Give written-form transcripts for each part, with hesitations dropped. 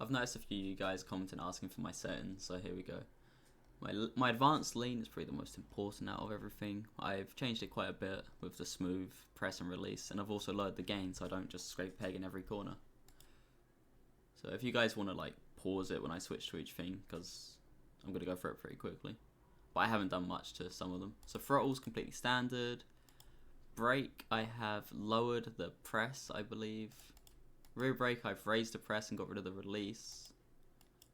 I've noticed a few of you guys commenting asking for my settings, so here we go. My advanced lean is probably the most important out of everything. I've changed it quite a bit with the smooth press and release, and I've also lowered the gain so I don't just scrape peg in every corner. So if you guys want to like pause it when I switch to each thing, because I'm going to go through it pretty quickly. But I haven't done much to some of them. So throttle's completely standard. Brake, I have lowered the press, I believe. Rear brake, I've raised the press and got rid of the release.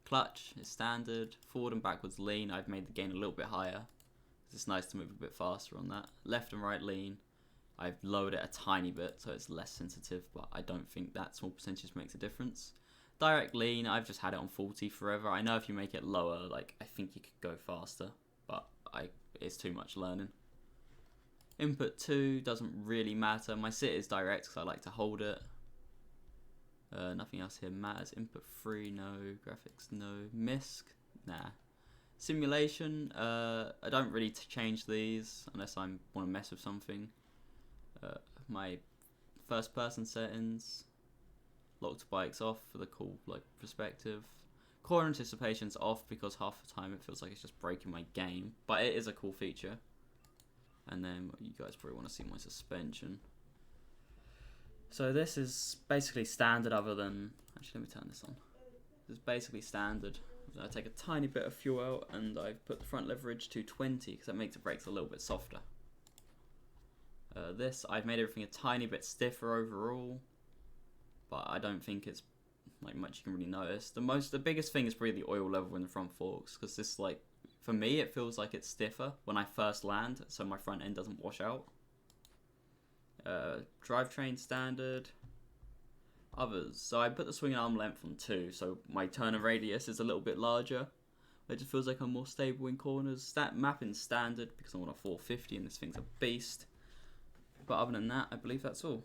Clutch is standard. Forward and backwards lean, I've made the gain a little bit higher. It's nice to move a bit faster on that. Left and right lean, I've lowered it a tiny bit so it's less sensitive, but I don't think that small percentage makes a difference. Direct lean, I've just had it on 40 forever. I know if you make it lower, like I think you could go faster, but it's too much learning. Input 2 doesn't really matter. My sit is direct because I like to hold it. Nothing else here matters. Input 3, no. Graphics, no. MISC, nah. Simulation, I don't really change these unless I want to mess with something. My first person settings, locked bikes off for the cool like perspective. Core anticipation's off because half the time it feels like it's just breaking my game, but it is a cool feature. And then you guys probably want to see my suspension. So this is basically standard other than... Actually, let me turn this on. This is basically standard. I take a tiny bit of fuel out and I've put the front leverage to 20 because that makes the brakes a little bit softer. This, I've made everything a tiny bit stiffer overall, but I don't think it's like much you can really notice. The biggest thing is probably the oil level in the front forks, because this, like, for me it feels like it's stiffer when I first land, so my front end doesn't wash out. Drivetrain standard. Others, so I put the swing arm length on 2, so my turn radius is a little bit larger. It just feels like I'm more stable in corners. Stat mapping standard because I want a 450 and this thing's a beast. But other than that, I believe that's all.